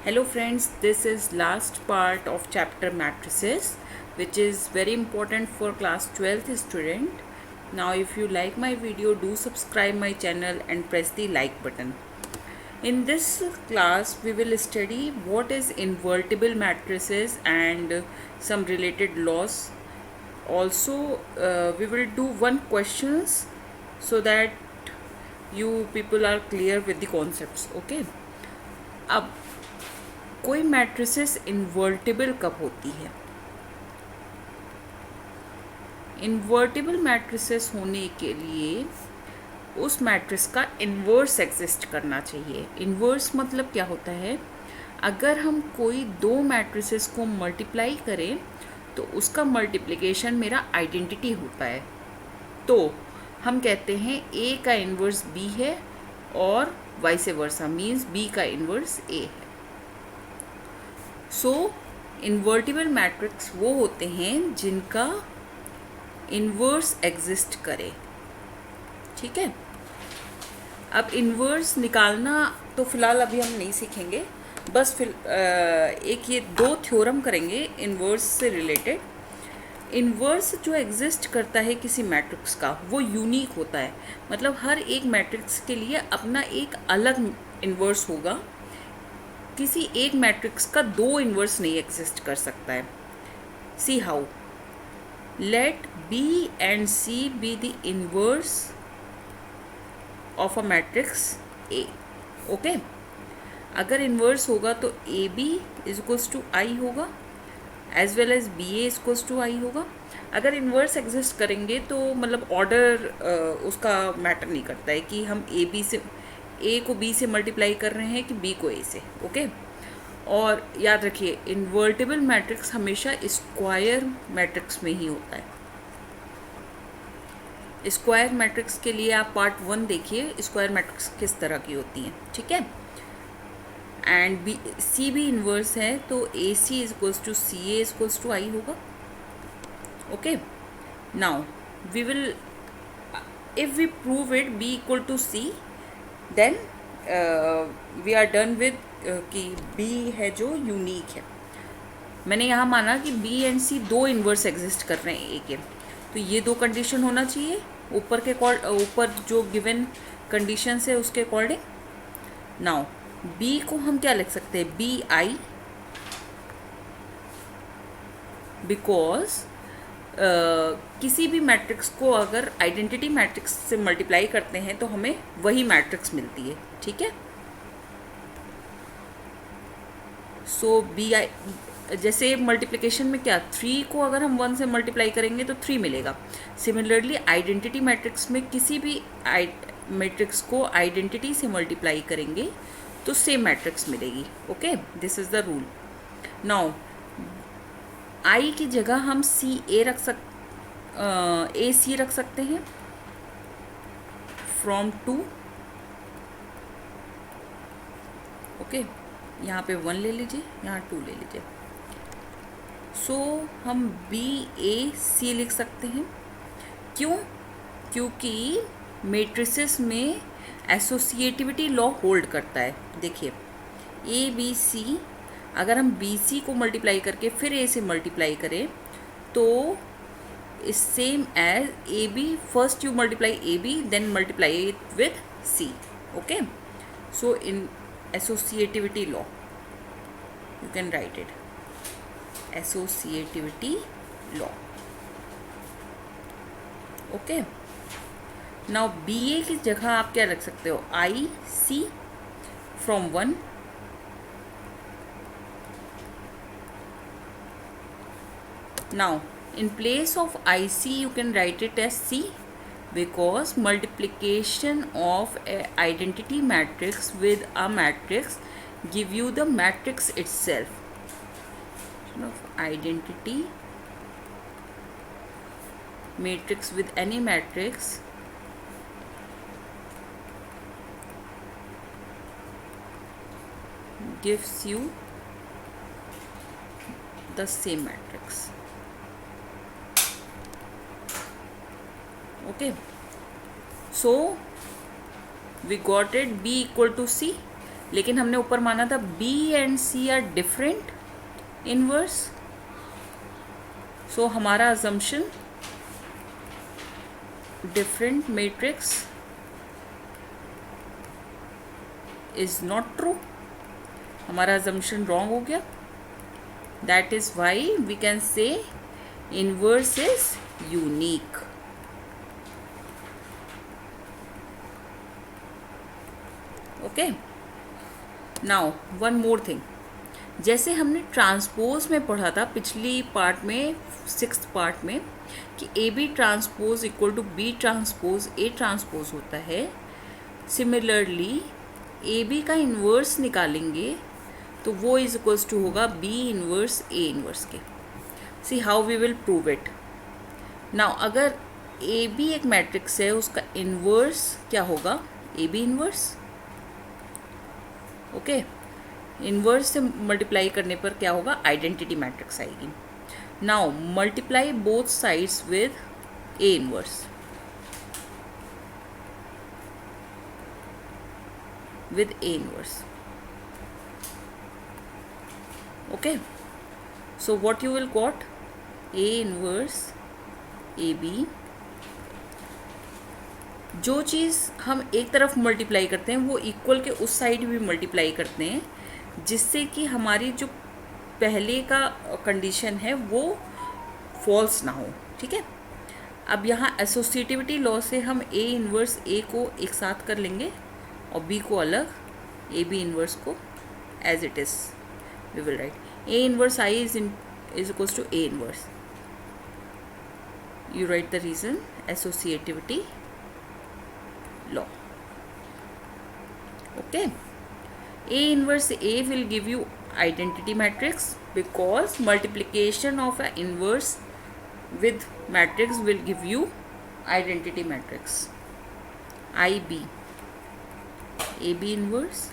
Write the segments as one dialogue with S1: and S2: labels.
S1: Hello friends, this is last part of chapter matrices, which is very important for class 12th student. Now if you like my video, do subscribe my channel and press the like button. In this class we will study what is invertible matrices and some related laws. Also we will do one questions so that you people are clear with the concepts. Okay, अब कोई matrices invertible कब होती है? Invertible matrices होने के लिए उस matrix का इन्वर्स एग्जिस्ट करना चाहिए. इन्वर्स मतलब क्या होता है? अगर हम कोई दो मैट्रिसेस को मल्टीप्लाई करें तो उसका मल्टीप्लिकेशन मेरा आइडेंटिटी होता है, तो हम कहते हैं ए का इन्वर्स बी है और वाइस वर्सा, मीन्स बी का इन्वर्स ए है. सो इन्वर्टिबल मैट्रिक्स वो होते हैं जिनका इन्वर्स एग्जिस्ट करे. ठीक है, अब इन्वर्स निकालना तो फिलहाल अभी हम नहीं सीखेंगे, बस एक ये दो थ्योरम करेंगे इन्वर्स से रिलेटेड. इन्वर्स जो एग्जिस्ट करता है किसी मैट्रिक्स का वो यूनिक होता है, मतलब हर एक मैट्रिक्स के लिए अपना एक अलग इन्वर्स होगा. किसी एक मैट्रिक्स का दो इन्वर्स नहीं एग्जिस्ट कर सकता है. See how. Let B and C be the inverse of a matrix A. Okay, अगर इन्वर्स होगा तो A B is equals to I होगा, as well as B A equals to I होगा. अगर इन्वर्स एग्जिस्ट करेंगे तो मतलब order उसका मैटर नहीं करता है कि हम ए बी से ए को बी से मल्टीप्लाई कर रहे हैं कि बी को ए से. ओके, और याद रखिए इन्वर्टिबल मैट्रिक्स हमेशा स्क्वायर मैट्रिक्स में ही होता है. स्क्वायर मैट्रिक्स के लिए आप पार्ट 1 देखिए, स्क्वायर मैट्रिक्स किस तरह की होती हैं. ठीक है, एंड बी सी भी इन्वर्स है तो A C is equals to C A is equals to I होगा. Okay, now we will if we prove it B equal to C, then we are done with कि B है जो unique है. मैंने यहाँ माना कि बी एंड सी दो इन्वर्स एग्जिस्ट कर रहे हैं ए के, तो ये दो कंडीशन होना चाहिए ऊपर जो गिवन कंडीशंस है उसके अकॉर्डिंग. नाउ बी को हम क्या लिख सकते हैं? बी आई, बिकॉज किसी भी मैट्रिक्स को अगर आइडेंटिटी मैट्रिक्स से मल्टीप्लाई करते हैं तो हमें वही मैट्रिक्स मिलती है. ठीक है, सो बी आई, जैसे मल्टीप्लिकेशन में क्या 3 को अगर हम 1 से मल्टीप्लाई करेंगे तो 3 मिलेगा. सिमिलरली आइडेंटिटी मैट्रिक्स में किसी भी मैट्रिक्स को आइडेंटिटी से मल्टीप्लाई करेंगे तो सेम मैट्रिक्स मिलेगी. Okay, this is the rule. Now I की जगह हम सी ए ए सी रख सकते हैं फ्रॉम 2. ओके, यहाँ पे 1 ले लीजिए, यहाँ 2 ले लीजिए. सो हम बी ए सी लिख सकते हैं. क्यों? क्योंकि मैट्रिसेस में एसोसिएटिविटी लॉ होल्ड करता है. देखिए ए बी सी, अगर हम बी सी को मल्टीप्लाई करके फिर ए से मल्टीप्लाई करें तो is same as A B. First you multiply A B, then multiply it with C. Okay, so in associativity law you can write it, associativity law. okay, now BA की जगह आप क्या रख सकते हो? I C from 1. now in place of IC you can write it as C, because multiplication of a identity matrix with a matrix give you the matrix itself. Identity matrix with any matrix gives you the same matrix. Okay, so we got it, B equal to C. लेकिन हमने ऊपर माना था B and C are different inverse, so हमारा assumption different matrix is not true, हमारा assumption wrong हो गया. That is why we can say inverse is unique. Okay, now one more thing. जैसे हमने ट्रांसपोज में पढ़ा था पिछली पार्ट में, 6th पार्ट में, कि A B transpose equal to B transpose A transpose होता है. सिमिलरली ए बी का इन्वर्स निकालेंगे तो वो इज इक्वल्स टू होगा बी इन्वर्स ए इन्वर्स के. See how we will prove it. Now अगर ए बी एक मैट्रिक्स है, उसका इन्वर्स क्या होगा, A B inverse. Okay, inverse से मल्टीप्लाई करने पर क्या होगा, आइडेंटिटी मैट्रिक्स आएगी. Now multiply both sides with A inverse. with A inverse. Okay, so what you will got, A inverse AB. जो चीज़ हम एक तरफ मल्टीप्लाई करते हैं वो इक्वल के उस साइड भी मल्टीप्लाई करते हैं, जिससे कि हमारी जो पहले का कंडीशन है वो फॉल्स ना हो. ठीक है, अब यहाँ एसोसिएटिविटी लॉ से हम ए इन्वर्स ए को एक साथ कर लेंगे और बी को अलग, ए बी इन्वर्स को as it is we will write A inverse I is equals to A inverse. You write the reason, associativity law. Okay, A inverse A will give you identity matrix because multiplication of an inverse with matrix will give you identity matrix. IB, AB inverse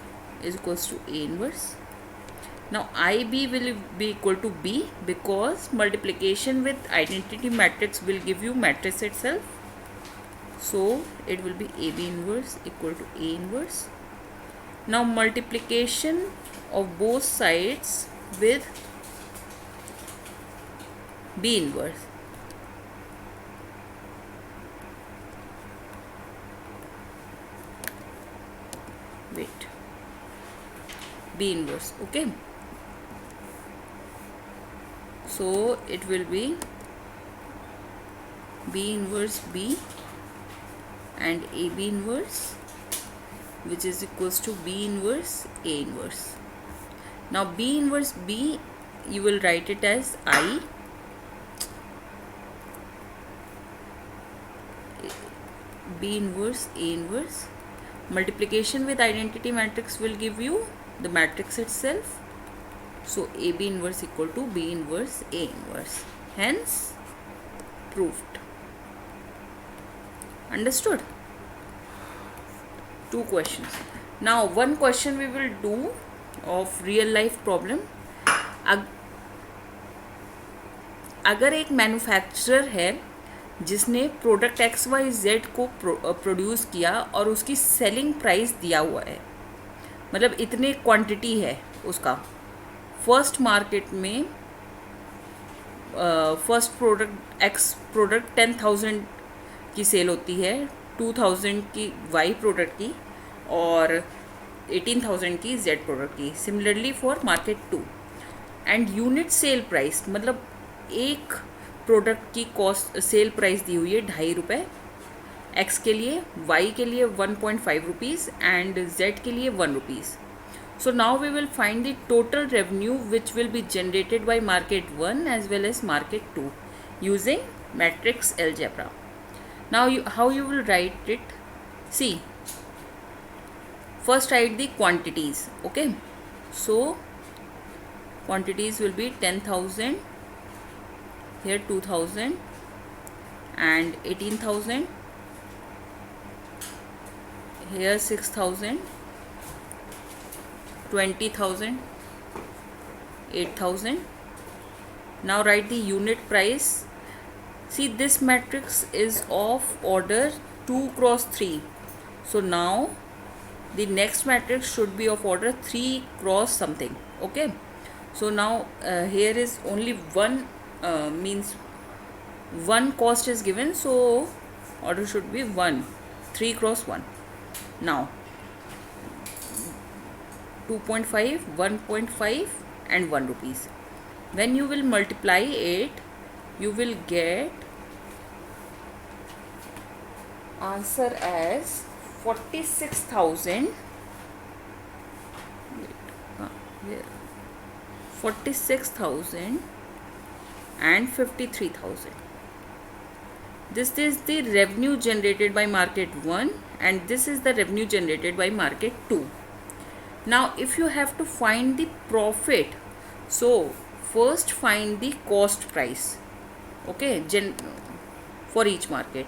S1: is equals to A inverse. Now IB will be equal to B because multiplication with identity matrix will give you matrix itself. So it will be AB inverse equal to A inverse. Now multiplication of both sides with B inverse. Wait, B inverse. Okay, so it will be B inverse B and AB inverse, which is equals to B inverse A inverse. Now B inverse B, you will write it as I, B inverse A inverse. Multiplication with identity matrix will give you the matrix itself. So AB inverse equal to B inverse A inverse. Hence proved. Understood? 2 questions. Now one question we will do of real life problem. अगर एक manufacturer है जिसने product XYZ को produce किया और उसकी selling price दिया हुआ है, मतलब इतने क्वांटिटी है उसका, फर्स्ट मार्केट में फर्स्ट प्रोडक्ट X प्रोडक्ट 10,000 की सेल होती है, 2,000 की Y प्रोडक्ट की और 18,000 की Z प्रोडक्ट की. Similarly for market 2. And unit sale price, मतलब एक प्रोडक्ट की कॉस्ट सेल प्राइस दी हुई है 2.5 रुपये X के लिए, Y के लिए 1.5 रुपीज़ एंड Z के लिए 1 rupees. So now we will find the total revenue which will be generated by market 1 as well as market 2 using matrix algebra. Now how you will write it? See, first write the quantities. Okay, so quantities will be 10,000, here 2,000 and 18,000, here 6,000, 20,000, 8,000. Now write the unit price. See, this matrix is of order 2 cross 3. So now the next matrix should be of order 3 cross something. Okay, so now here is only one, means one cost is given, so order should be 1, 3 cross 1. Now 2.5, 1.5 and 1 rupees. When you will multiply it, you will get answer as 46,000. 46,000 and 53,000. This is the revenue generated by market 1 and this is the revenue generated by market 2. Now if you have to find the profit, so first find the cost price, okay, for each market.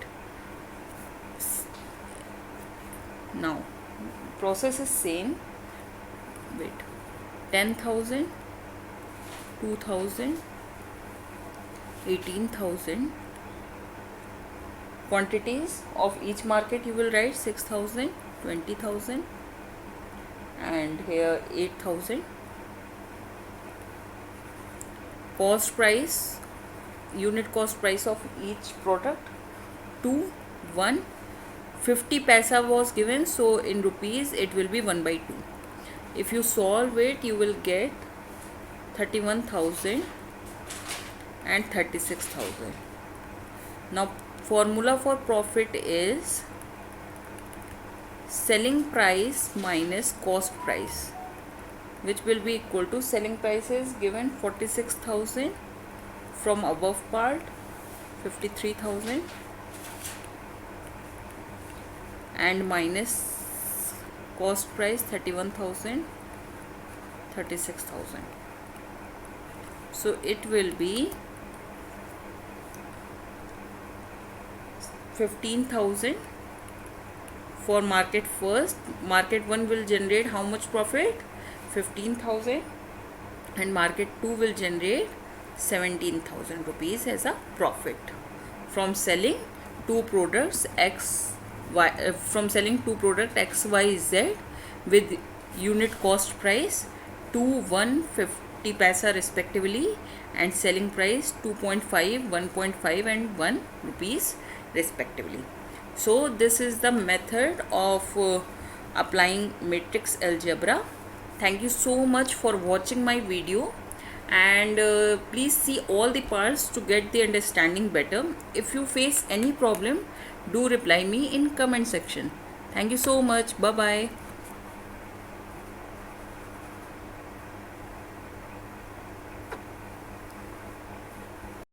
S1: Now process is same. Wait, 10,000, 2,000, 18,000. Quantities of each market you will write 6,000, 20,000 and here 8,000. Cost price, unit cost price of each product 2, 1. 50 paisa was given, so in rupees it will be 1/2. If you solve it, you will get 31,000 and 36,000. Now formula for profit is selling price minus cost price, which will be equal to selling price is given 46,000 from above part, 53,000 and minus cost price 31,000, 36,000. So it will be 15,000 for market first. Market 1 will generate how much profit? 15,000 and market 2 will generate 17,000 rupees as a profit from selling two products X Y Z with unit cost price 2, 1, 50 paisa respectively and selling price 2.5, 1.5 and 1 rupees respectively. So this is the method of applying matrix algebra. Thank you so much for watching my video and please see all the parts to get the understanding better. If you face any problem, do reply me in comment section. Thank you so much. Bye bye.